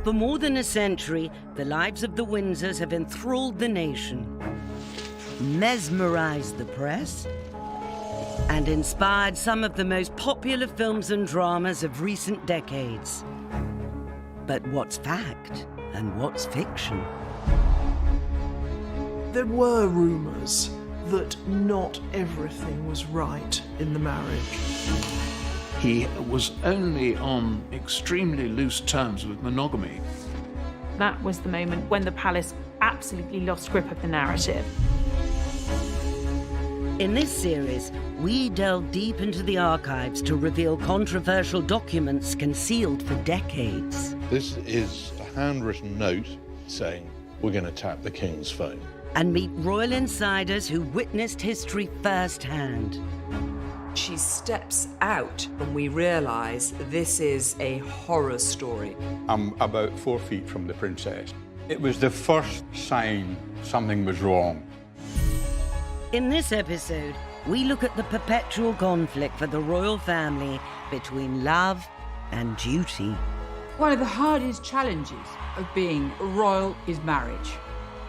For more than a century, the lives of the Windsors have enthralled the nation, mesmerized the press, and inspired some of the most popular films and dramas of recent decades. But what's fact and what's fiction? There were rumours that not everything was right in the marriage. He was only on extremely loose terms with monogamy. That was the moment when the palace absolutely lost grip of the narrative. In this series, we delve deep into the archives to reveal controversial documents concealed for decades. This is a handwritten note saying, we're going to tap the King's phone. And meet royal insiders who witnessed history firsthand. She steps out and we realise this is a horror story. I'm about 4 feet from the princess. It was the first sign something was wrong. In this episode, we look at the perpetual conflict for the royal family between love and duty. One of the hardest challenges of being royal is marriage.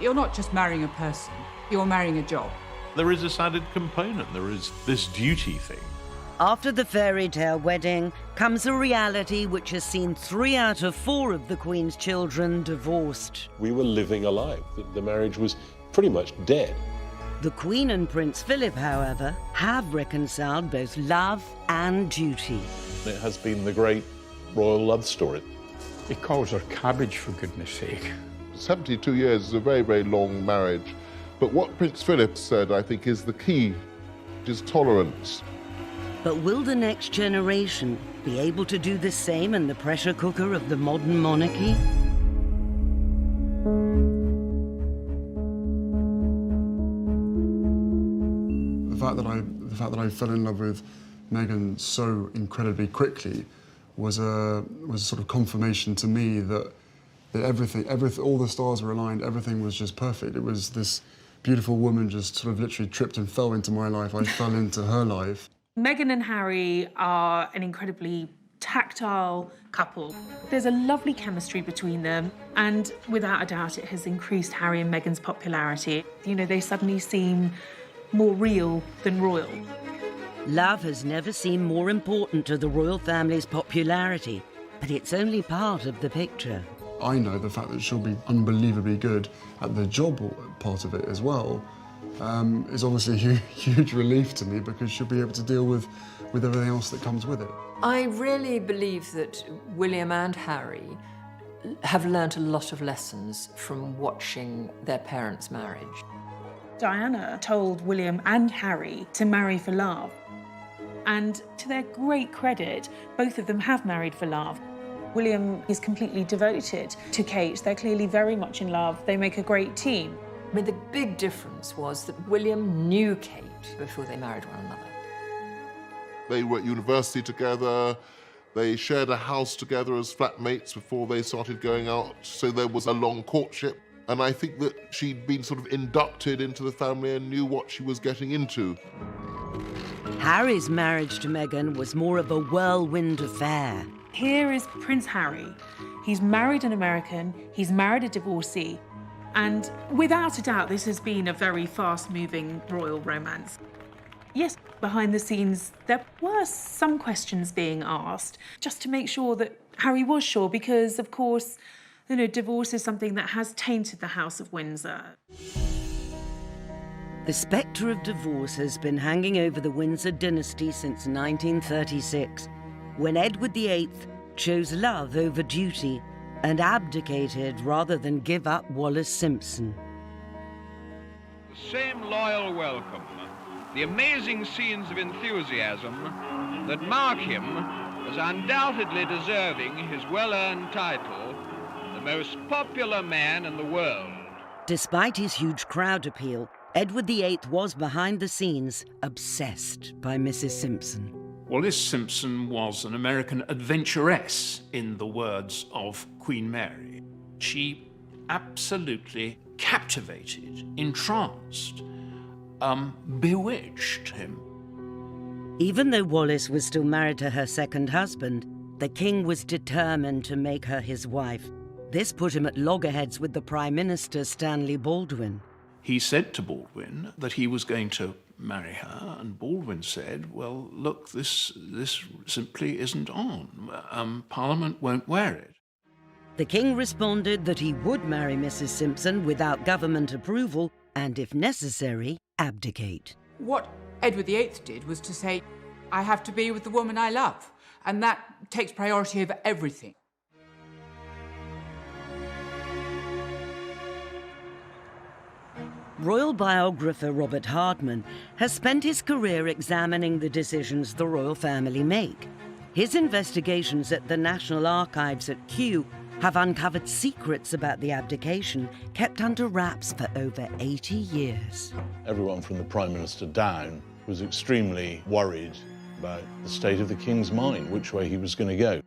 You're not just marrying a person, you're marrying a job. There is this added component, there is this duty thing. After the fairy tale wedding comes a reality which has seen 3 out of 4 of the Queen's children divorced. We were living a lie. The marriage was pretty much dead. The Queen and Prince Philip, however, have reconciled both love and duty. It has been the great royal love story. He calls her cabbage, for goodness sake. 72 years is a very, very long marriage. But what Prince Philip said, I think, is the key, is tolerance. But will the next generation be able to do the same in the pressure cooker of the modern monarchy? The fact that I fell in love with Meghan so incredibly quickly was a sort of confirmation to me that everything, all the stars were aligned, everything was just perfect. It was this beautiful woman just sort of literally tripped and fell into my life. I fell into her life. Meghan and Harry are an incredibly tactile couple. There's a lovely chemistry between them, and without a doubt, it has increased Harry and Meghan's popularity. You know, they suddenly seem more real than royal. Love has never seemed more important to the royal family's popularity, but it's only part of the picture. I know the fact that she'll be unbelievably good at the job part of it as well is obviously a huge relief to me, because she'll be able to deal with everything else that comes with it. I really believe that William and Harry have learnt a lot of lessons from watching their parents' marriage. Diana told William and Harry to marry for love. And to their great credit, both of them have married for love. William is completely devoted to Kate. They're clearly very much in love. They make a great team. I mean, the big difference was that William knew Kate before they married one another. They were at university together. They shared a house together as flatmates before they started going out, so there was a long courtship. And I think that she'd been sort of inducted into the family and knew what she was getting into. Harry's marriage to Meghan was more of a whirlwind affair. Here is Prince Harry. He's married an American, he's married a divorcee, and without a doubt, this has been a very fast-moving royal romance. Yes, behind the scenes, there were some questions being asked, just to make sure that Harry was sure, because, of course, you know, divorce is something that has tainted the House of Windsor. The spectre of divorce has been hanging over the Windsor dynasty since 1936, when Edward VIII chose love over duty and abdicated rather than give up Wallis Simpson. The same loyal welcome, the amazing scenes of enthusiasm that mark him as undoubtedly deserving his well-earned title, the most popular man in the world. Despite his huge crowd appeal, Edward VIII was behind the scenes obsessed by Mrs. Simpson. Wallis Simpson was an American adventuress, in the words of Queen Mary. She absolutely captivated, entranced, bewitched him. Even though Wallis was still married to her second husband, the king was determined to make her his wife. This put him at loggerheads with the Prime Minister, Stanley Baldwin. He said to Baldwin that he was going to marry her, and Baldwin said, well, look, this simply isn't on. Parliament won't wear it. The king responded that he would marry Mrs. Simpson without government approval and, if necessary, abdicate. What Edward VIII did was to say, I have to be with the woman I love, and that takes priority over everything. Royal biographer Robert Hardman has spent his career examining the decisions the royal family make. His investigations at the National Archives at Kew have uncovered secrets about the abdication kept under wraps for over 80 years. Everyone from the Prime Minister down was extremely worried about the state of the King's mind, which way he was going to go.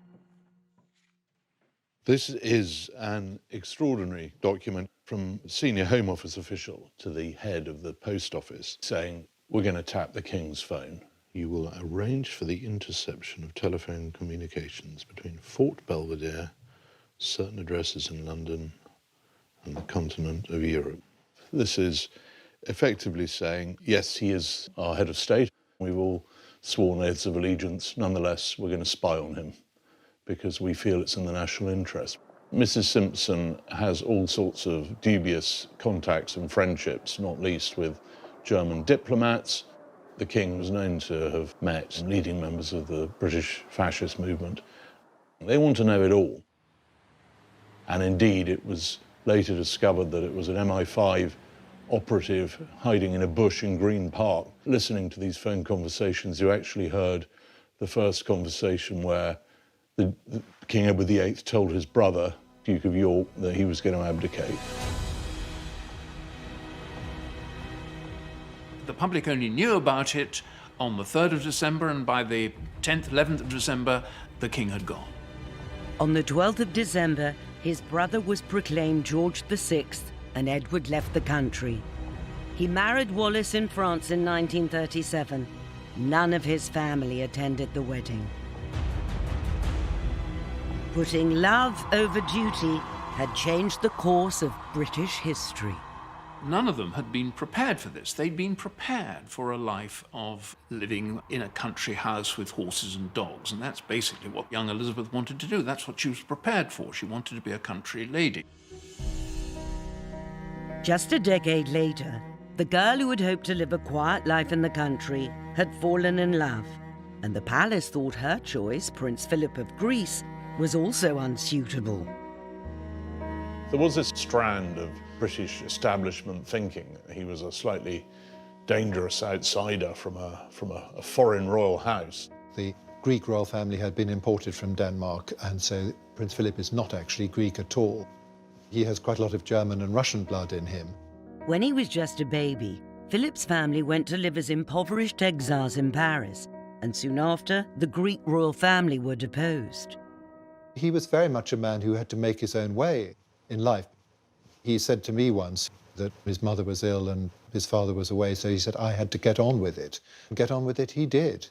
This is an extraordinary document from a senior Home Office official to the head of the Post Office saying, we're going to tap the King's phone. You will arrange for the interception of telephone communications between Fort Belvedere, certain addresses in London, and the continent of Europe. This is effectively saying, yes, he is our head of state. We've all sworn oaths of allegiance. Nonetheless, we're going to spy on him because we feel it's in the national interest. Mrs. Simpson has all sorts of dubious contacts and friendships, not least with German diplomats. The King was known to have met leading members of the British fascist movement. They want to know it all. And indeed, it was later discovered that it was an MI5 operative hiding in a bush in Green Park, listening to these phone conversations, who actually heard the first conversation where the King Edward VIII told his brother, Duke of York, that he was going to abdicate. The public only knew about it on the 3rd of December, and by the 10th, 11th of December, the King had gone. On the 12th of December, his brother was proclaimed George VI, and Edward left the country. He married Wallis in France in 1937. None of his family attended the wedding. Putting love over duty had changed the course of British history. None of them had been prepared for this. They'd been prepared for a life of living in a country house with horses and dogs, and that's basically what young Elizabeth wanted to do. That's what she was prepared for. She wanted to be a country lady. Just a decade later, the girl who had hoped to live a quiet life in the country had fallen in love, and the palace thought her choice, Prince Philip of Greece, was also unsuitable. There was this strand of British establishment thinking that he was a slightly dangerous outsider from a foreign royal house. The Greek royal family had been imported from Denmark, and so Prince Philip is not actually Greek at all. He has quite a lot of German and Russian blood in him. When he was just a baby, Philip's family went to live as impoverished exiles in Paris, and soon after, the Greek royal family were deposed. He was very much a man who had to make his own way in life. He said to me once that his mother was ill and his father was away, so he said, I had to get on with it. And get on with it he did.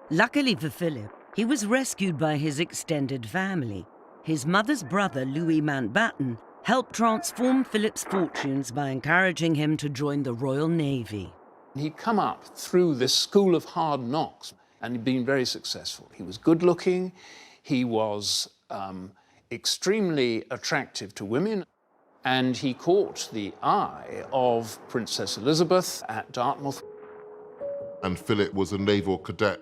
Luckily for Philip, he was rescued by his extended family. His mother's brother, Louis Mountbatten, helped transform Philip's fortunes by encouraging him to join the Royal Navy. He'd come up through this school of hard knocks, and he'd been very successful. He was good-looking, he was extremely attractive to women, and he caught the eye of Princess Elizabeth at Dartmouth. And Philip was a naval cadet,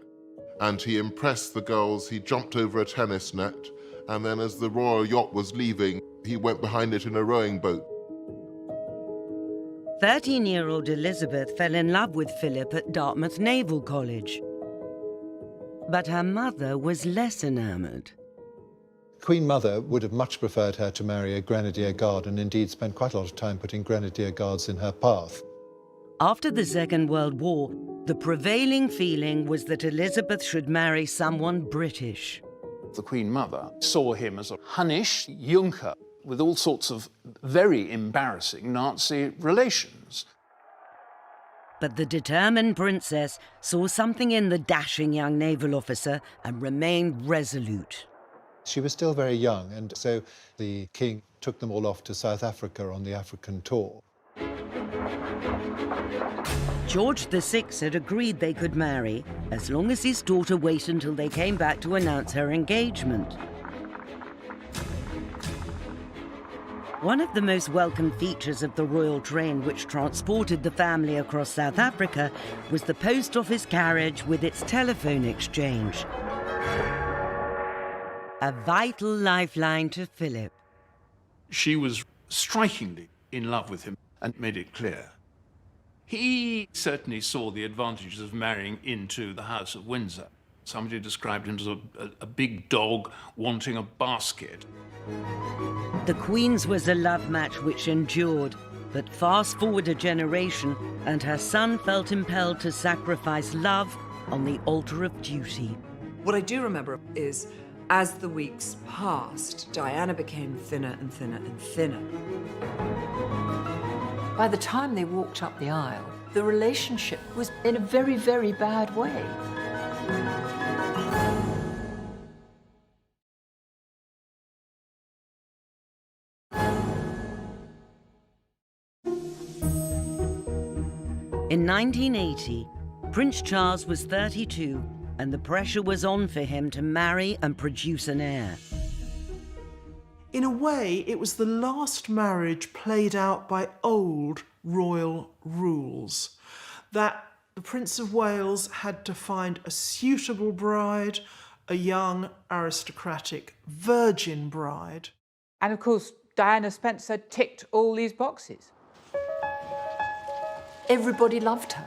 and he impressed the girls. He jumped over a tennis net, and then as the royal yacht was leaving, he went behind it in a rowing boat. 13-year-old Elizabeth fell in love with Philip at Dartmouth Naval College. But her mother was less enamoured. Queen Mother would have much preferred her to marry a Grenadier Guard, and indeed spent quite a lot of time putting Grenadier Guards in her path. After the Second World War, the prevailing feeling was that Elizabeth should marry someone British. The Queen Mother saw him as a Hunnish Junker with all sorts of very embarrassing Nazi relations. But the determined princess saw something in the dashing young naval officer and remained resolute. She was still very young, and so the king took them all off to South Africa on the African tour. George VI had agreed they could marry as long as his daughter waited until they came back to announce her engagement. One of the most welcome features of the royal train which transported the family across South Africa was the post office carriage with its telephone exchange. A vital lifeline to Philip. She was strikingly in love with him and made it clear. He certainly saw the advantages of marrying into the House of Windsor. Somebody described him as a big dog wanting a basket. The Queen's was a love match which endured, but fast forward a generation and her son felt impelled to sacrifice love on the altar of duty. What I do remember is, as the weeks passed, Diana became thinner and thinner and thinner. By the time they walked up the aisle, the relationship was in a very, very bad way. In 1980, Prince Charles was 32, and the pressure was on for him to marry and produce an heir. In a way, it was the last marriage played out by old royal rules, that the Prince of Wales had to find a suitable bride, a young, aristocratic, virgin bride. And of course, Diana Spencer ticked all these boxes. Everybody loved her.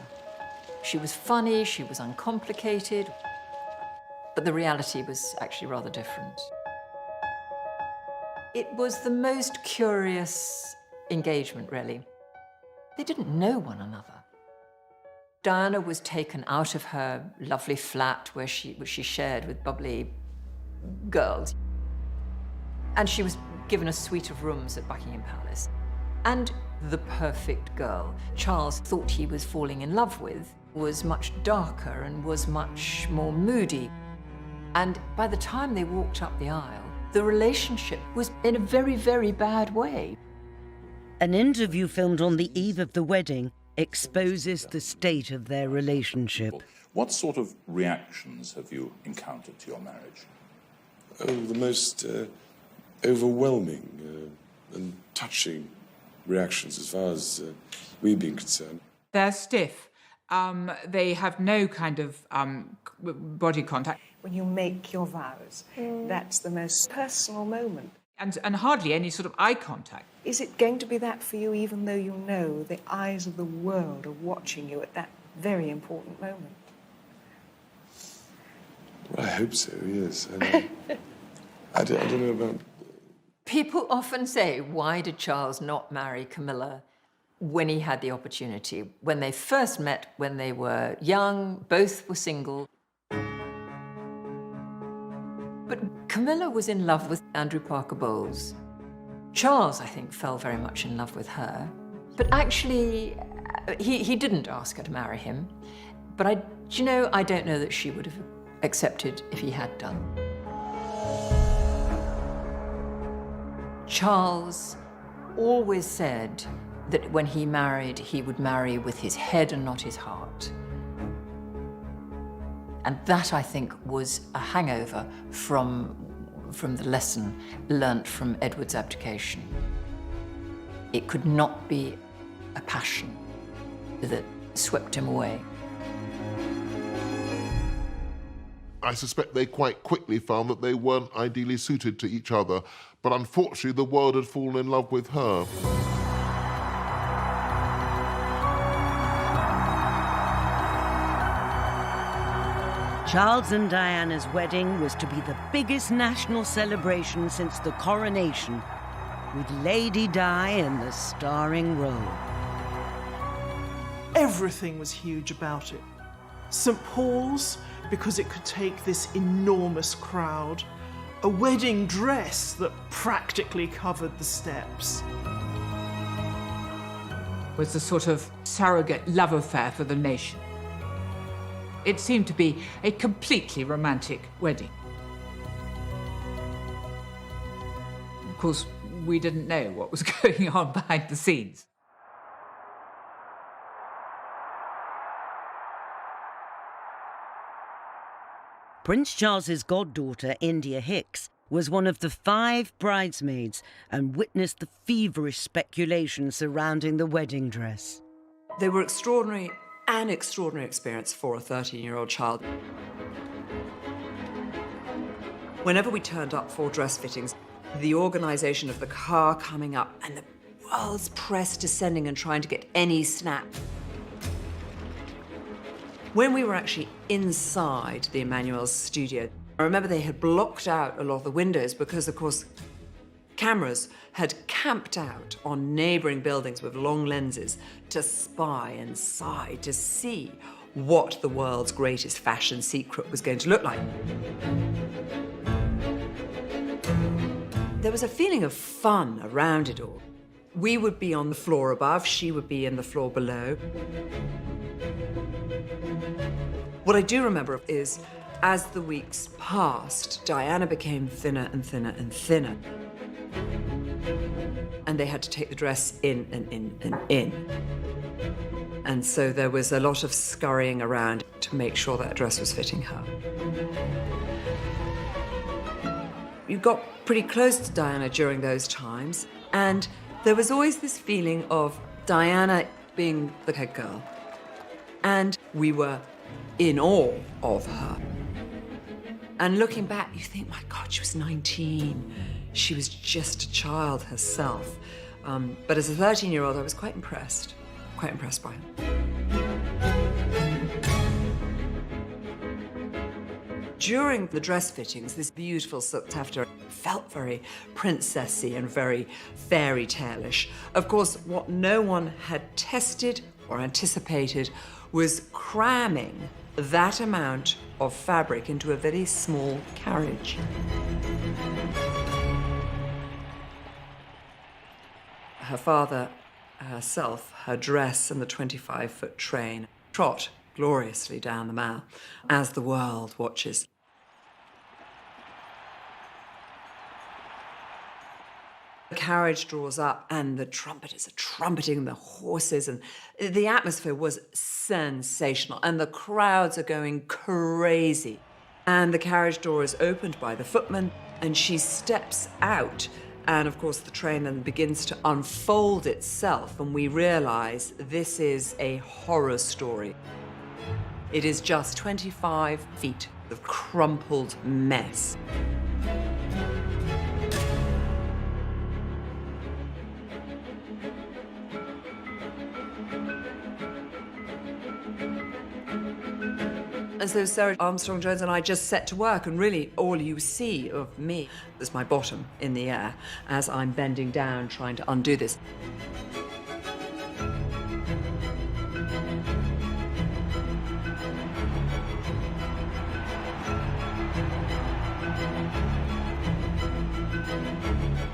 She was funny, she was uncomplicated, but the reality was actually rather different. It was the most curious engagement, really. They didn't know one another. Diana was taken out of her lovely flat which she shared with bubbly girls, and she was given a suite of rooms at Buckingham Palace. And the perfect girl Charles thought he was falling in love with was much darker and was much more moody. And by the time they walked up the aisle, the relationship was in a very, very bad way. An interview filmed on the eve of the wedding exposes the state of their relationship. What sort of reactions have you encountered to your marriage? Oh, the most overwhelming and touching reactions as far as we've been concerned. They're stiff. They have no kind of body contact. When you make your vows, that's the most personal moment. And hardly any sort of eye contact. Is it going to be that for you, even though you know the eyes of the world are watching you at that very important moment? Well, I hope so, yes. I don't know about... People often say, why did Charles not marry Camilla when he had the opportunity? When they first met, when they were young, both were single. But Camilla was in love with Andrew Parker Bowles. Charles, I think, fell very much in love with her. But actually, he didn't ask her to marry him. But I don't know that she would have accepted if he had done. Charles always said that when he married, he would marry with his head and not his heart. And that, I think, was a hangover from the lesson learnt from Edward's abdication. It could not be a passion that swept him away. I suspect they quite quickly found that they weren't ideally suited to each other, but unfortunately the world had fallen in love with her. Charles and Diana's wedding was to be the biggest national celebration since the coronation, with Lady Di in the starring role. Everything was huge about it. St. Paul's, because it could take this enormous crowd. A wedding dress that practically covered the steps. It was a sort of surrogate love affair for the nation. It seemed to be a completely romantic wedding. course, we didn't know what was going on behind the scenes. Prince Charles's goddaughter, India Hicks, was one of the 5 bridesmaids and witnessed the feverish speculation surrounding the wedding dress. They were extraordinary, an extraordinary experience for a 13-year-old child. Whenever we turned up for dress fittings, the organisation of the car coming up and the world's press descending and trying to get any snap. When we were actually inside the Emmanuel's studio, I remember they had blocked out a lot of the windows because, of course, cameras had camped out on neighbouring buildings with long lenses to spy inside, to see what the world's greatest fashion secret was going to look like. There was a feeling of fun around it all. We would be on the floor above, she would be in the floor below. What I do remember is, as the weeks passed, Diana became thinner and thinner and thinner. And they had to take the dress in and in and in. And so there was a lot of scurrying around to make sure that dress was fitting her. You got pretty close to Diana during those times, and there was always this feeling of Diana being the head girl. And we were in awe of her. And looking back, you think, my God, she was 19. She was just a child herself. But as a 13-year-old, I was quite impressed by her. During the dress fittings, this beautiful silk taffeta felt very princessy and very fairy tale-ish. Of course, what no one had tested or anticipated was cramming that amount of fabric into a very small carriage. Her father, herself, her dress and the 25-foot train trot gloriously down the Mall as the world watches. The carriage draws up and the trumpeters are trumpeting, the horses, and the atmosphere was sensational, and the crowds are going crazy. And the carriage door is opened by the footman and she steps out, and of course the train then begins to unfold itself, and we realize this is a horror story. It is just 25 feet of crumpled mess. And so Sarah Armstrong-Jones and I just set to work, and really all you see of me is my bottom in the air as I'm bending down trying to undo this.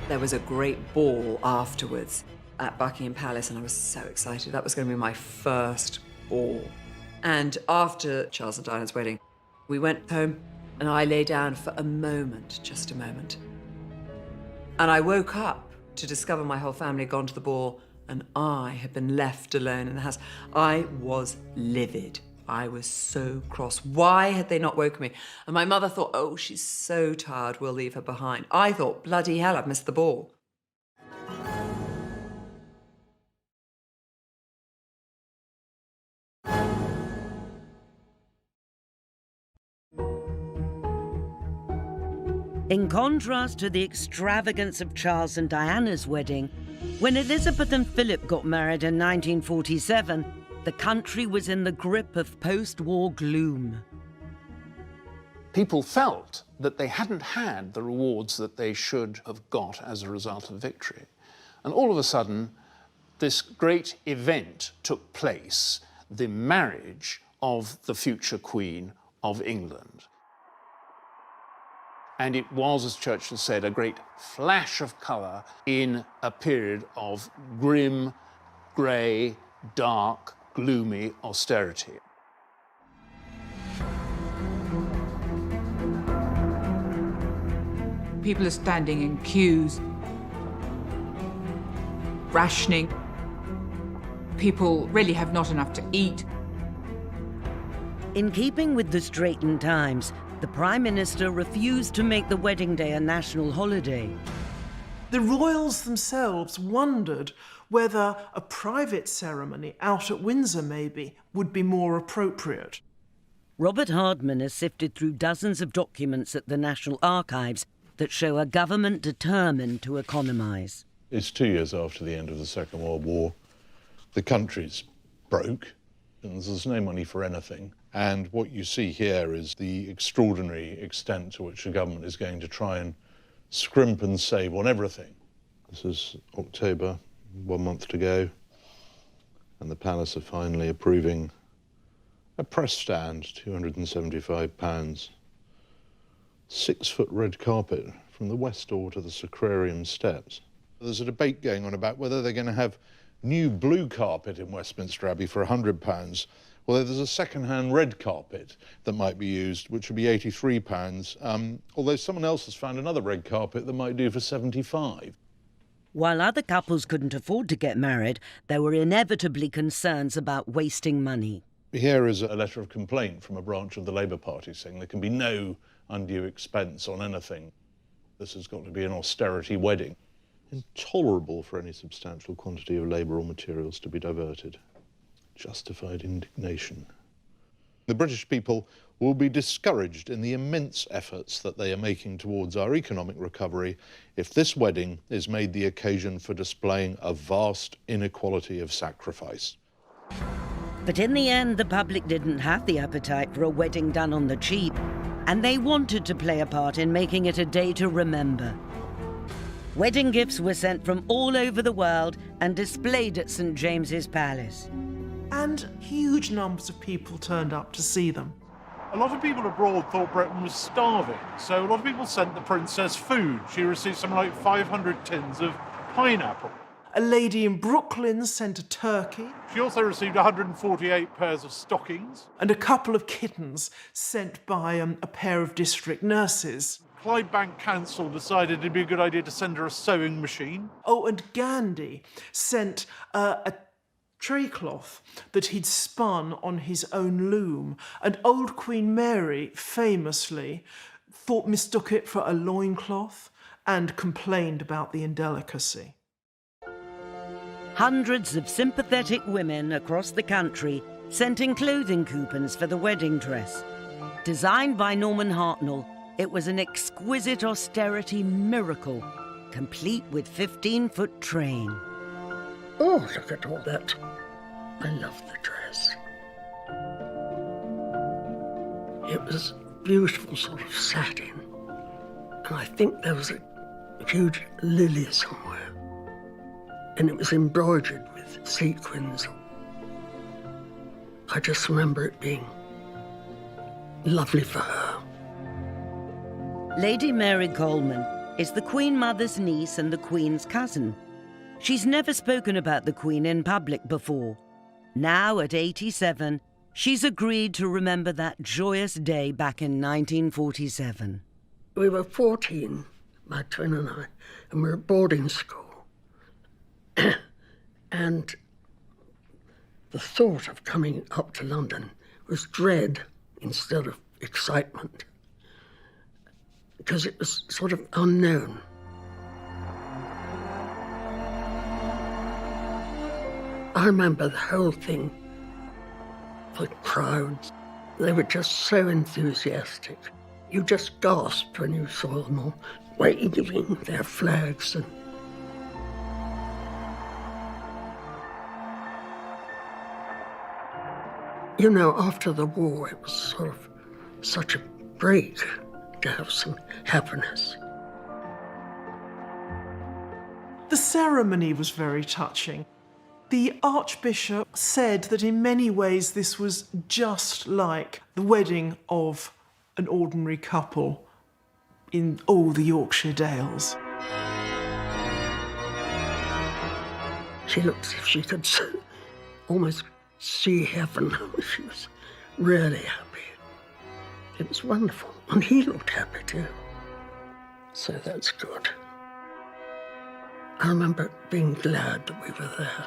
There was a great ball afterwards at Buckingham Palace, and I was so excited. That was going to be my first ball. And after Charles and Diana's wedding, we went home and I lay down for a moment, just a moment. And I woke up to discover my whole family had gone to the ball and I had been left alone in the house. I was livid. I was so cross. Why had they not woken me? And my mother thought, oh, she's so tired, we'll leave her behind. I thought, bloody hell, I've missed the ball. In contrast to the extravagance of Charles and Diana's wedding, when Elizabeth and Philip got married in 1947, the country was in the grip of post-war gloom. People felt that they hadn't had the rewards that they should have got as a result of victory. And all of a sudden, this great event took place, the marriage of the future Queen of England. And it was, as Churchill said, a great flash of colour in a period of grim, grey, dark, gloomy austerity. People are standing in queues rationing. People really have not enough to eat. In keeping with the straitened times, the Prime Minister refused to make the wedding day a national holiday. The royals themselves wondered whether a private ceremony out at Windsor, maybe, would be more appropriate. Robert Hardman has sifted through dozens of documents at the National Archives that show a government determined to economise. It's 2 years after the end of the Second World War. The country's broke, and there's no money for anything. And what you see here is the extraordinary extent to which the government is going to try and scrimp and save on everything. This is October, 1 month to go, and the palace are finally approving a press stand, £275, 6-foot red carpet from the west door to the Sacrarium steps. There's a debate going on about whether they're going to have new blue carpet in Westminster Abbey for £100, although there's a second-hand red carpet that might be used, which would be £83, although someone else has found another red carpet that might do for £75. While other couples couldn't afford to get married, there were inevitably concerns about wasting money. Here is a letter of complaint from a branch of the Labour Party saying there can be no undue expense on anything. This has got to be an austerity wedding. Intolerable for any substantial quantity of labour or materials to be diverted. Justified indignation. The British people will be discouraged in the immense efforts that they are making towards our economic recovery if this wedding is made the occasion for displaying a vast inequality of sacrifice. But in the end, the public didn't have the appetite for a wedding done on the cheap, and they wanted to play a part in making it a day to remember. Wedding gifts were sent from all over the world and displayed at St James's Palace. And huge numbers of people turned up to see them. A lot of people abroad thought Britain was starving, so a lot of people sent the princess food. She received something like 500 tins of pineapple. A lady in Brooklyn sent a turkey. She also received 148 pairs of stockings. And a couple of kittens sent by a pair of district nurses. Clydebank Council decided it'd be a good idea to send her a sewing machine. Oh, and Gandhi sent a tray cloth that he'd spun on his own loom. And old Queen Mary, famously, mistook it for a loincloth and complained about the indelicacy. Hundreds of sympathetic women across the country sent in clothing coupons for the wedding dress. Designed by Norman Hartnell, it was an exquisite austerity miracle, complete with 15-foot train. Oh, look at all that. I love the dress. It was beautiful sort of satin. And I think there was a huge lily somewhere. And it was embroidered with sequins. I just remember it being lovely for her. Lady Mary Coleman is the Queen Mother's niece and the Queen's cousin. She's never spoken about the Queen in public before. Now, at 87, she's agreed to remember that joyous day back in 1947. We were 14, my twin and I, and we were at boarding school. And the thought of coming up to London was dread instead of excitement, because it was sort of unknown. I remember the whole thing, the crowds, they were just so enthusiastic. You just gasped when you saw them all waving their flags. And you know, after the war, it was sort of such a break to have some happiness. The ceremony was very touching. The Archbishop said that in many ways this was just like the wedding of an ordinary couple in, the Yorkshire Dales. She looked as if she could almost see heaven. She was really happy. It was wonderful. And he looked happy too. So that's good. I remember being glad that we were there.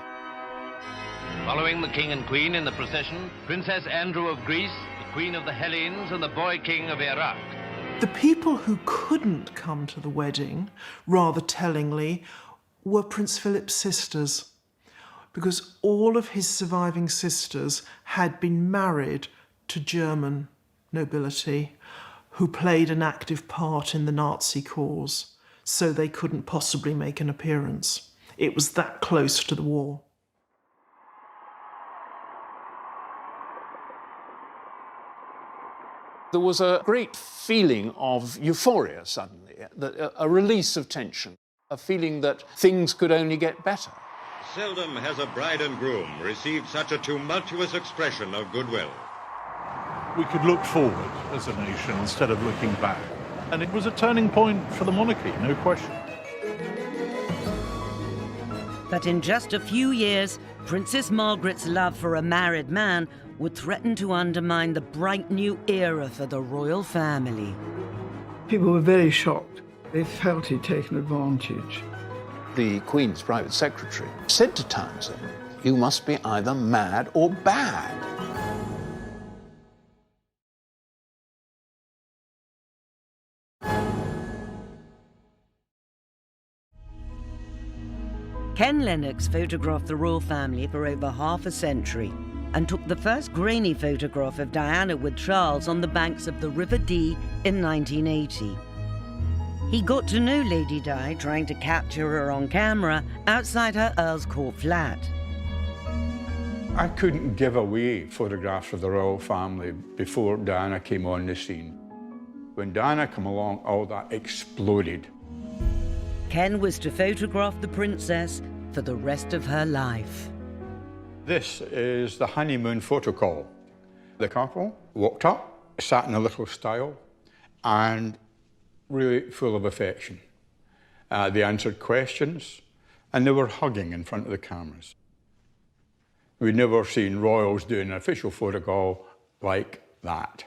Following the king and queen in the procession, Princess Andrew of Greece, the queen of the Hellenes, and the boy king of Iraq. The people who couldn't come to the wedding, rather tellingly, were Prince Philip's sisters, because all of his surviving sisters had been married to German nobility who played an active part in the Nazi cause, so they couldn't possibly make an appearance. It was that close to the war. There was a great feeling of euphoria suddenly, a release of tension, a feeling that things could only get better. Seldom has a bride and groom received such a tumultuous expression of goodwill. We could look forward as a nation instead of looking back. And it was a turning point for the monarchy, no question. But in just a few years, Princess Margaret's love for a married man would threaten to undermine the bright new era for the royal family. People were very shocked. They felt he'd taken advantage. The Queen's private secretary said to Townsend, "You must be either mad or bad." Ken Lennox photographed the royal family for over half a century and took the first grainy photograph of Diana with Charles on the banks of the River Dee in 1980. He got to know Lady Di trying to capture her on camera outside her Earl's Court flat. I couldn't give away photographs of the royal family before Diana came on the scene. When Diana came along, all that exploded. Ken was to photograph the princess for the rest of her life. This is the honeymoon photo call. The couple walked up, sat in a little stile, and really full of affection. They answered questions, and they were hugging in front of the cameras. We'd never seen royals doing an official photo call like that.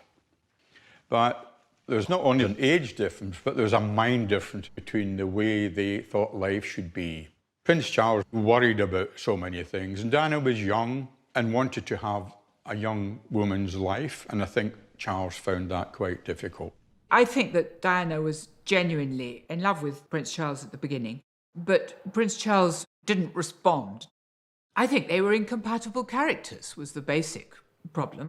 But there's not only an age difference, but there's a mind difference between the way they thought life should be. Prince Charles worried about so many things, and Diana was young and wanted to have a young woman's life, and I think Charles found that quite difficult. I think that Diana was genuinely in love with Prince Charles at the beginning, but Prince Charles didn't respond. I think they were incompatible characters, was the basic problem.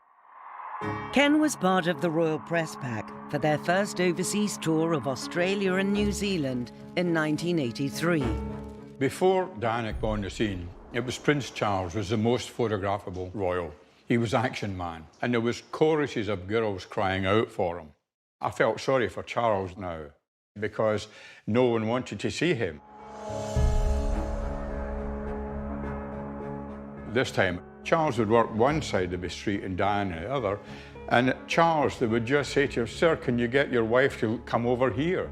Ken was part of the Royal Press Pack for their first overseas tour of Australia and New Zealand in 1983. Before Diana came on the scene, it was Prince Charles was the most photographable royal. He was action man, and there was choruses of girls crying out for him. I felt sorry for Charles now, because no one wanted to see him. This time, Charles would work one side of the street and Diana the other, and Charles, they would just say to him, "Sir, can you get your wife to come over here?"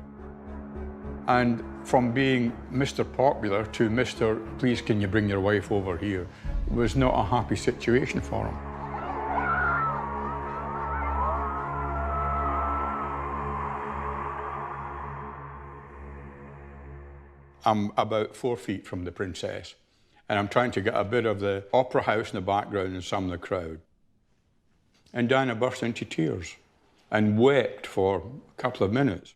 And from being Mr. Popular to Mr. "Please, can you bring your wife over here?" was not a happy situation for him. I'm about 4 feet from the princess, and I'm trying to get a bit of the opera house in the background and some of the crowd. And Diana burst into tears and wept for a couple of minutes.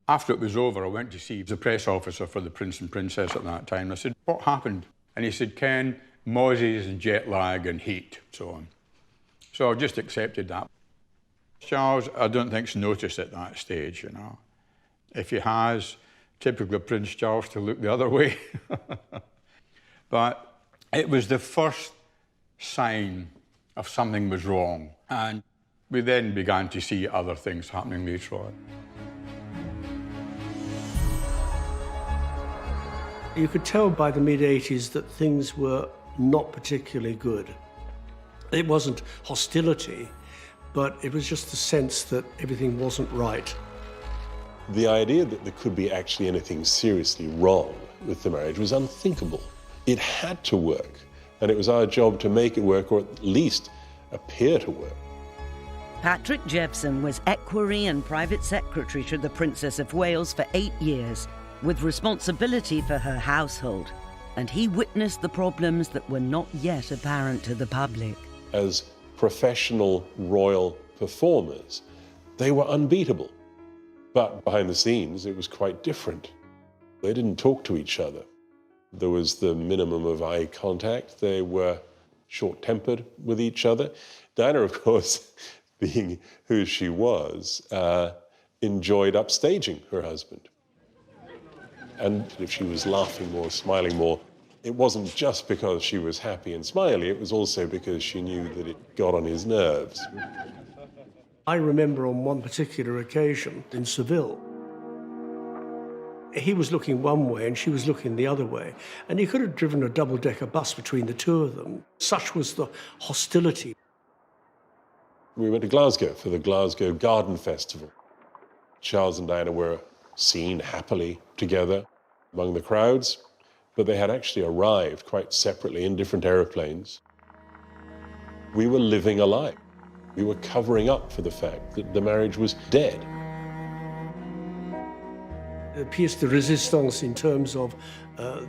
After it was over, I went to see the press officer for the Prince and Princess at that time. I said, "What happened?" And he said, "Ken, mozzies and jet lag and heat," so on. So I just accepted that. Charles, I don't think he's noticed at that stage, you know. If he has, typical Prince Charles to look the other way. But it was the first sign of something was wrong. And we then began to see other things happening later on. You could tell by the mid-80s that things were not particularly good. It wasn't hostility, but it was just the sense that everything wasn't right. The idea that there could be actually anything seriously wrong with the marriage was unthinkable. It had to work, and it was our job to make it work, or at least appear to work. Patrick Jephson was equerry and private secretary to the Princess of Wales for 8 years, with responsibility for her household, and he witnessed the problems that were not yet apparent to the public. As professional royal performers, they were unbeatable. But behind the scenes, it was quite different. They didn't talk to each other. There was the minimum of eye contact. They were short-tempered with each other. Diana, of course, being who she was, enjoyed upstaging her husband. And if she was laughing more, smiling more, it wasn't just because she was happy and smiley, it was also because she knew that it got on his nerves. I remember on one particular occasion in Seville, he was looking one way and she was looking the other way, and he could have driven a double-decker bus between the two of them. Such was the hostility. We went to Glasgow for the Glasgow Garden Festival. Charles and Diana were seen happily together among the crowds, but they had actually arrived quite separately in different aeroplanes. We were living a lie. We were covering up for the fact that the marriage was dead. The pièce de résistance in terms of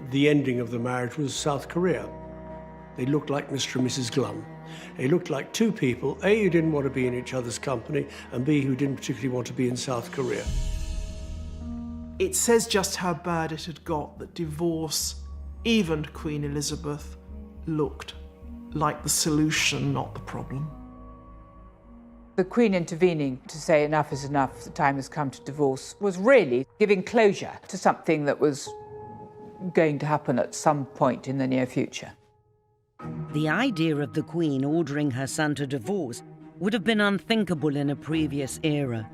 the ending of the marriage was South Korea. They looked like Mr. and Mrs. Glum. They looked like two people, A, who didn't want to be in each other's company, and B, who didn't particularly want to be in South Korea. It says just how bad it had got that divorce, even to Queen Elizabeth, looked like the solution, not the problem. The Queen intervening to say enough is enough, the time has come to divorce, was really giving closure to something that was going to happen at some point in the near future. The idea of the Queen ordering her son to divorce would have been unthinkable in a previous era.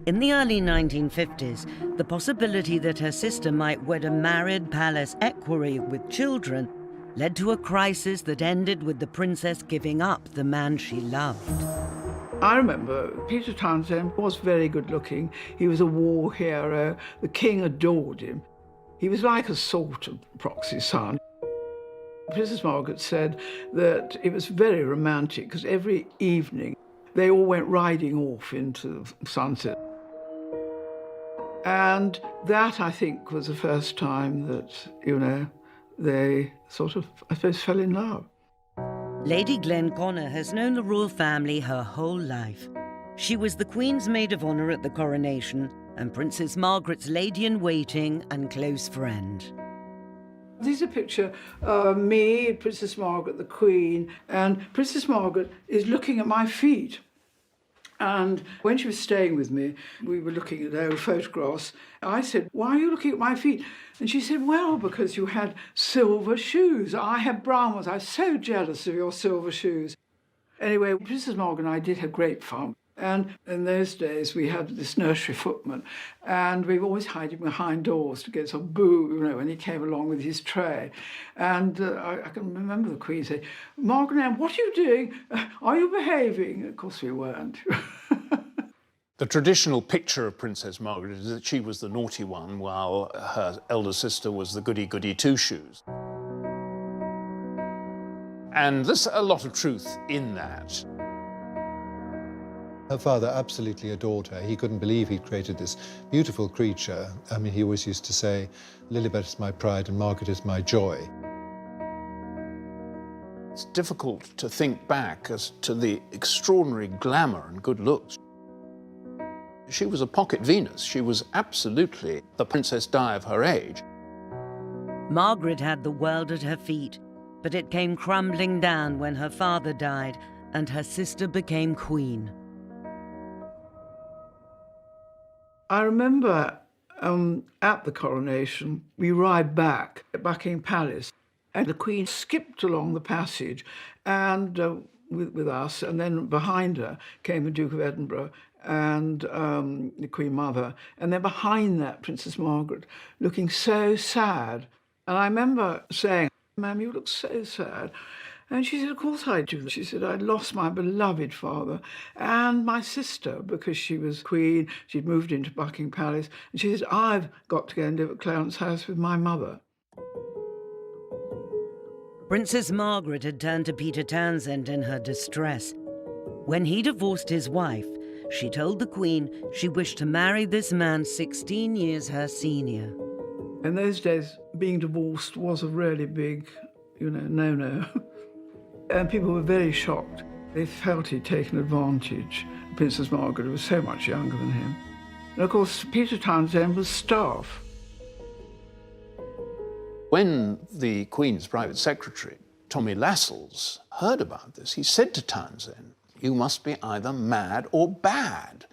In the early 1950s, the possibility that her sister might wed a married palace equerry with children led to a crisis that ended with the princess giving up the man she loved. I remember Peter Townsend was very good looking. He was a war hero. The king adored him. He was like a sort of proxy son. Princess Margaret said that it was very romantic because every evening they all went riding off into the sunset. And that, I think, was the first time that, you know, they sort of, I suppose, fell in love. Lady Glenconner has known the royal family her whole life. She was the Queen's maid of honour at the coronation and Princess Margaret's lady-in-waiting and close friend. This is a picture of me, Princess Margaret, the Queen, and Princess Margaret is looking at my feet. And when she was staying with me, we were looking at old photographs. I said, "Why are you looking at my feet?" And she said, "Well, because you had silver shoes. I had brown ones. I was so jealous of your silver shoes." Anyway, Princess Margaret and I did have great fun. And in those days, we had this nursery footman, and we were always hiding behind doors to get some boo, you know, when he came along with his tray. And I can remember the Queen saying, "Margaret Ann, what are you doing? Are you behaving?" Of course we weren't. The traditional picture of Princess Margaret is that she was the naughty one, while her elder sister was the goody-goody two-shoes. And there's a lot of truth in that. Her father absolutely adored her. He couldn't believe he'd created this beautiful creature. I mean, he always used to say, "Lilibet is my pride and Margaret is my joy." It's difficult to think back as to the extraordinary glamour and good looks. She was a pocket Venus. She was absolutely the Princess Di of her age. Margaret had the world at her feet, but it came crumbling down when her father died and her sister became queen. I remember at the coronation, we arrived back at Buckingham Palace, and the Queen skipped along the passage and with us, and then behind her came the Duke of Edinburgh and the Queen Mother, and then behind that, Princess Margaret, looking so sad. And I remember saying, "Ma'am, you look so sad." And she said, "Of course I do." She said, "I'd lost my beloved father and my sister because she was queen. She'd moved into Buckingham Palace. And she said, I've got to go and live at Clarence House with my mother." Princess Margaret had turned to Peter Townsend in her distress. When he divorced his wife, she told the Queen she wished to marry this man 16 years her senior. In those days, being divorced was a really big, no-no. And people were very shocked. They felt he'd taken advantage. Princess Margaret was so much younger than him. And of course, Peter Townsend was staff. When the Queen's private secretary, Tommy Lascelles, heard about this, he said to Townsend, "You must be either mad or bad.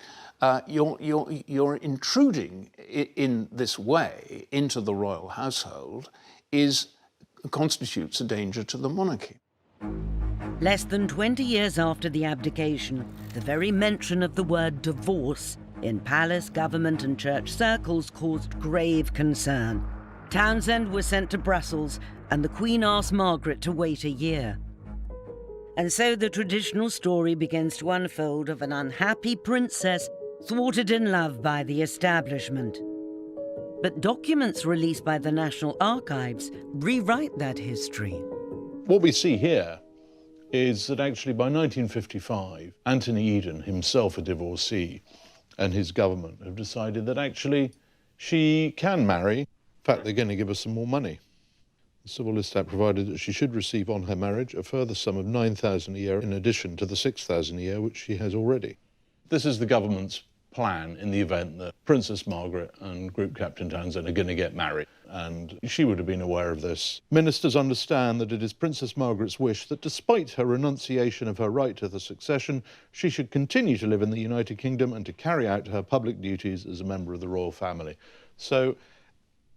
You're intruding in this way into the royal household constitutes a danger to the monarchy." Less than 20 years after the abdication, the very mention of the word divorce in palace, government and church circles caused grave concern. Townsend was sent to Brussels and the Queen asked Margaret to wait a year. And so the traditional story begins to unfold of an unhappy princess thwarted in love by the establishment. But documents released by the National Archives rewrite that history. What we see here is that actually by 1955, Anthony Eden, himself a divorcee, and his government have decided that actually she can marry. In fact, they're going to give her some more money. The Civil List Act provided that she should receive on her marriage a further sum of £9,000 a year in addition to the £6,000 a year which she has already. This is the government's plan in the event that Princess Margaret and Group Captain Townsend are going to get married, and she would have been aware of this. Ministers understand that it is Princess Margaret's wish that despite her renunciation of her right to the succession, she should continue to live in the United Kingdom and to carry out her public duties as a member of the royal family. So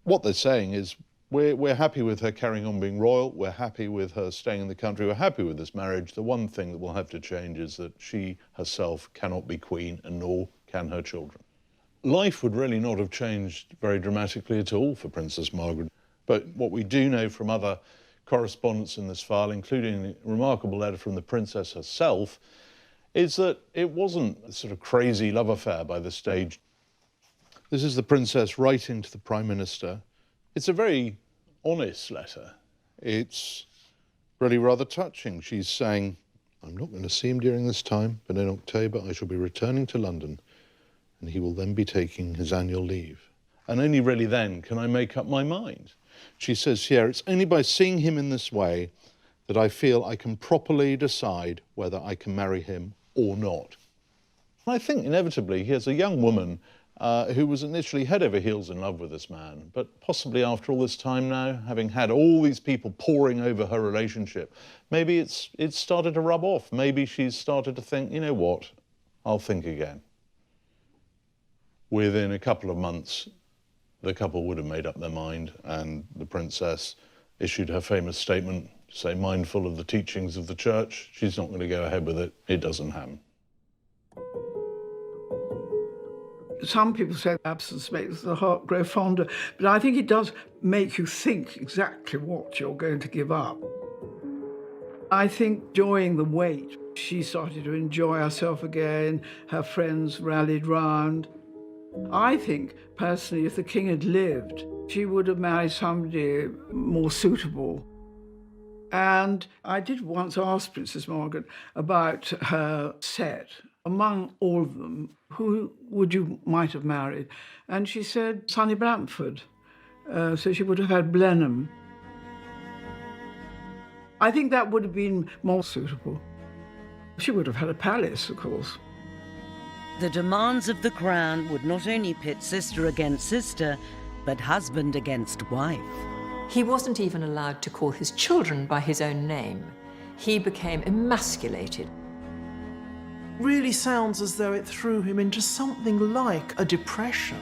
what they're saying is, we're happy with her carrying on being royal, we're happy with her staying in the country, we're happy with this marriage. The one thing that will have to change is that she herself cannot be queen, and nor can her children. Life would really not have changed very dramatically at all for Princess Margaret. But what we do know from other correspondence in this file, including a remarkable letter from the princess herself, is that it wasn't a sort of crazy love affair by this stage. This is the princess writing to the Prime Minister. It's a very honest letter. It's really rather touching. She's saying, "I'm not going to see him during this time, but in October I shall be returning to London, and he will then be taking his annual leave. And only really then can I make up my mind." She says here, "It's only by seeing him in this way that I feel I can properly decide whether I can marry him or not." I think inevitably here's a young woman who was initially head over heels in love with this man, but possibly after all this time now, having had all these people poring over her relationship, maybe it's started to rub off. Maybe she's started to think, you know what, I'll think again. Within a couple of months, the couple would have made up their mind, and the princess issued her famous statement to say, mindful of the teachings of the church, she's not going to go ahead with it. It doesn't happen. Some people say absence makes the heart grow fonder, but I think it does make you think exactly what you're going to give up. I think enjoying the wait, she started to enjoy herself again, her friends rallied round. I think, personally, if the king had lived, she would have married somebody more suitable. And I did once ask Princess Margaret about her set. Among all of them, who would you might have married? And she said Sonny Bramford. So she would have had Blenheim. I think that would have been more suitable. She would have had a palace, of course. The demands of the crown would not only pit sister against sister, but husband against wife. He wasn't even allowed to call his children by his own name. He became emasculated. Really sounds as though it threw him into something like a depression.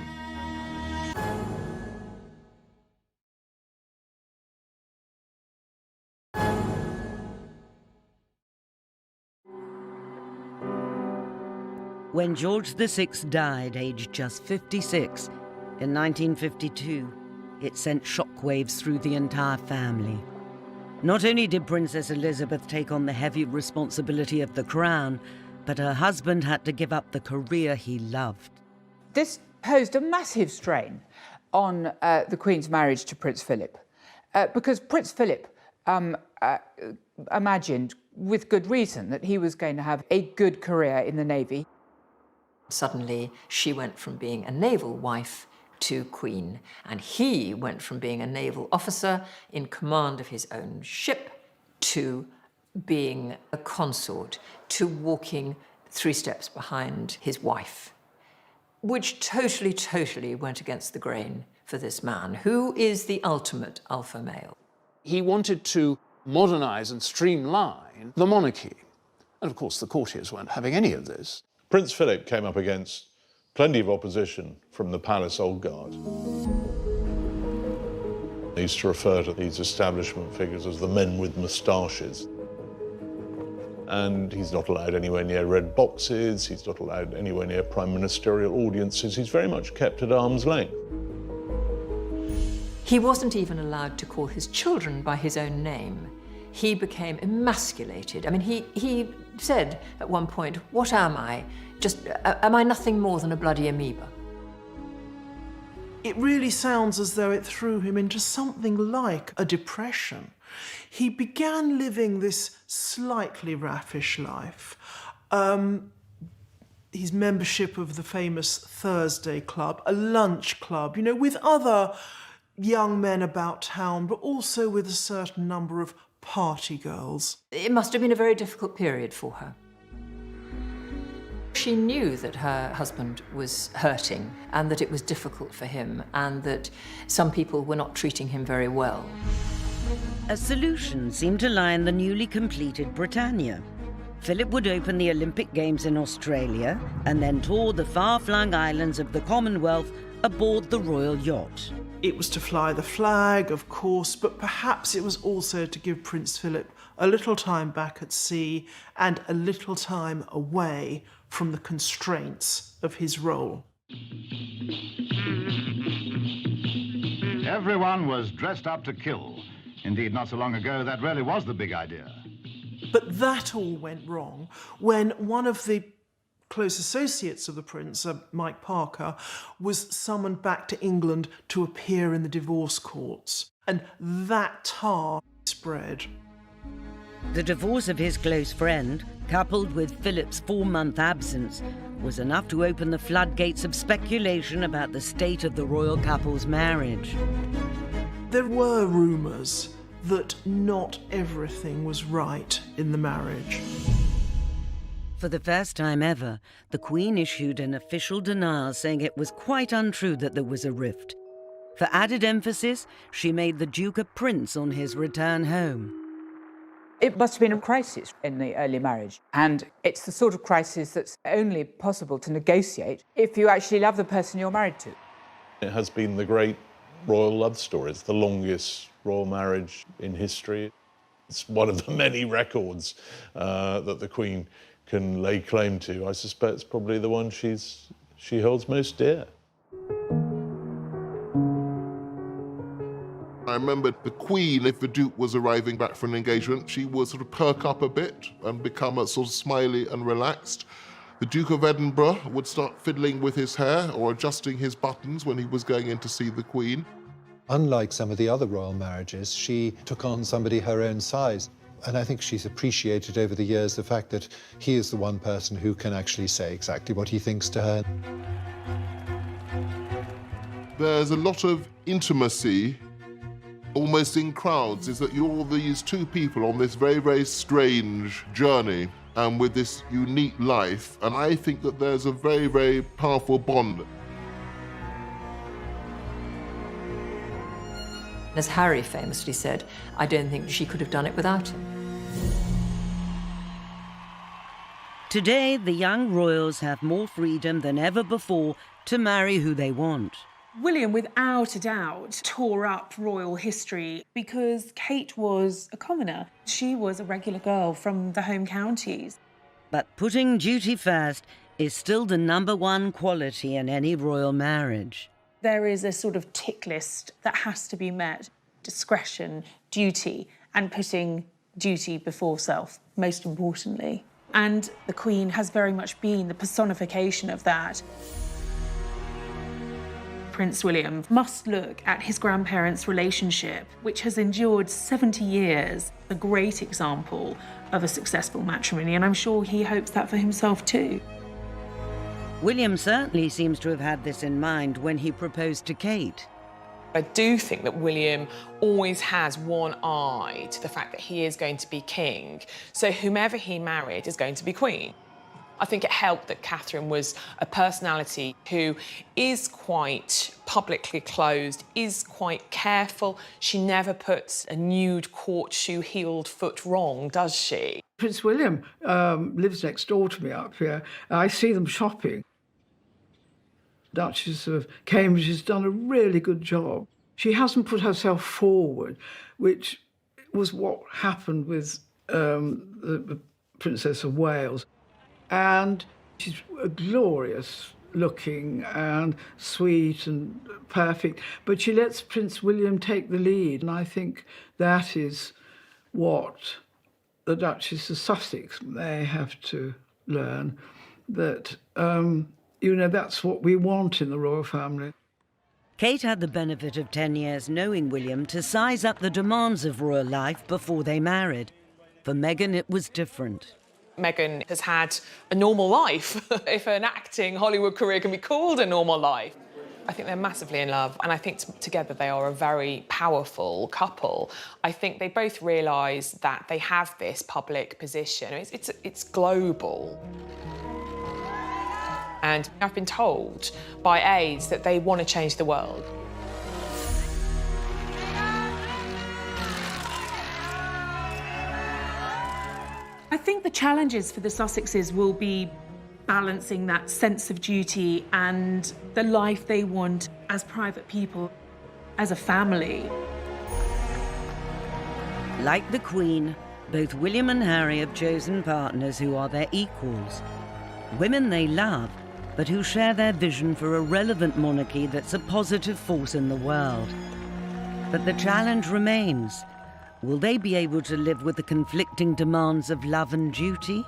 When George VI died, aged just 56, in 1952, it sent shockwaves through the entire family. Not only did Princess Elizabeth take on the heavy responsibility of the crown, but her husband had to give up the career he loved. This posed a massive strain on the Queen's marriage to Prince Philip, because Prince Philip imagined with good reason, that he was going to have a good career in the Navy. Suddenly, she went from being a naval wife to queen, and he went from being a naval officer in command of his own ship to being a consort, to walking 3 steps behind his wife, which totally went against the grain for this man, who is the ultimate alpha male. He wanted to modernise and streamline the monarchy. And of course, the courtiers weren't having any of this. Prince Philip came up against plenty of opposition from the palace old guard. They used to refer to these establishment figures as the men with moustaches. And he's not allowed anywhere near red boxes, he's not allowed anywhere near prime ministerial audiences, he's very much kept at arm's length. He wasn't even allowed to call his children by his own name. He became emasculated. I mean, he said at one point, "What am I? Am I nothing more than a bloody amoeba?" It really sounds as though it threw him into something like a depression. He began living this slightly raffish life. His membership of the famous Thursday Club, a lunch club, you know, with other young men about town, but also with a certain number of party girls. It must have been a very difficult period for her. She knew that her husband was hurting and that it was difficult for him and that some people were not treating him very well. A solution seemed to lie in the newly completed Britannia. Philip would open the Olympic Games in Australia and then tour the far-flung islands of the Commonwealth aboard the royal yacht. It was to fly the flag, of course, but perhaps it was also to give Prince Philip a little time back at sea and a little time away from the constraints of his role. Everyone was dressed up to kill. Indeed, not so long ago, that really was the big idea. But that all went wrong when one of the close associates of the prince, Mike Parker, was summoned back to England to appear in the divorce courts. And that tar spread. The divorce of his close friend, coupled with Philip's 4-month absence, was enough to open the floodgates of speculation about the state of the royal couple's marriage. There were rumours that not everything was right in the marriage. For the first time ever, the Queen issued an official denial saying it was quite untrue that there was a rift. For added emphasis, she made the Duke a prince on his return home. It must have been a crisis in the early marriage, and it's the sort of crisis that's only possible to negotiate if you actually love the person you're married to. It has been the great royal love story. It's the longest royal marriage in history. It's one of the many records that the Queen can lay claim to. I suspect it's probably the one she holds most dear. I remember the Queen, if the Duke was arriving back from an engagement, she would sort of perk up a bit and become a sort of smiley and relaxed. The Duke of Edinburgh would start fiddling with his hair or adjusting his buttons when he was going in to see the Queen. Unlike some of the other royal marriages, she took on somebody her own size. And I think she's appreciated over the years the fact that he is the one person who can actually say exactly what he thinks to her. There's a lot of intimacy, almost in crowds, is that you're these two people on this very, very strange journey and with this unique life. And I think that there's a very, very powerful bond. As Harry famously said, I don't think she could have done it without him. Today, the young royals have more freedom than ever before to marry who they want. William, without a doubt, tore up royal history because Kate was a commoner. She was a regular girl from the home counties. But putting duty first is still the #1 quality in any royal marriage. There is a sort of tick list that has to be met. Discretion, duty, and putting duty before self, most importantly. And the Queen has very much been the personification of that. Prince William must look at his grandparents' relationship, which has endured 70 years, a great example of a successful matrimony, and I'm sure he hopes that for himself too. William certainly seems to have had this in mind when he proposed to Kate. I do think that William always has one eye to the fact that he is going to be king, so whomever he married is going to be queen. I think it helped that Catherine was a personality who is quite publicly closed, is quite careful. She never puts a nude court shoe heeled foot wrong, does she? Prince William lives next door to me up here. I see them shopping. Duchess of Cambridge has done a really good job. She hasn't put herself forward, which was what happened with the Princess of Wales. And she's glorious looking and sweet and perfect, but she lets Prince William take the lead, and I think that is what the Duchess of Sussex may have to learn, that, you know, that's what we want in the royal family. Kate had the benefit of 10 years knowing William to size up the demands of royal life before they married. For Meghan, it was different. Meghan has had a normal life, if an acting Hollywood career can be called a normal life. I think they're massively in love, and I think together they are a very powerful couple. I think they both realise that they have this public position. It's global. And I've been told by aides that they want to change the world. I think the challenges for the Sussexes will be balancing that sense of duty and the life they want as private people, as a family. Like the Queen, both William and Harry have chosen partners who are their equals. Women they love, but who share their vision for a relevant monarchy that's a positive force in the world. But the challenge remains. Will they be able to live with the conflicting demands of love and duty?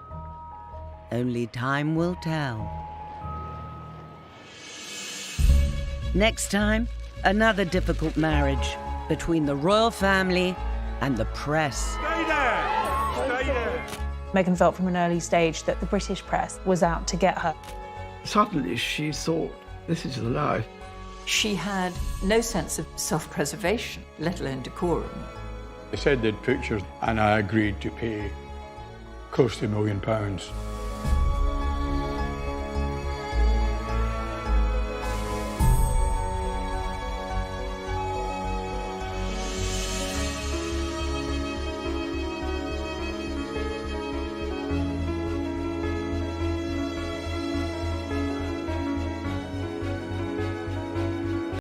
Only time will tell. Next time, another difficult marriage between the royal family and the press. Stay there! Stay there! Meghan felt from an early stage that the British press was out to get her. Suddenly she thought, this is the life. She had no sense of self-preservation, let alone decorum. They said they'd pictures, and I agreed to pay close to £1 million.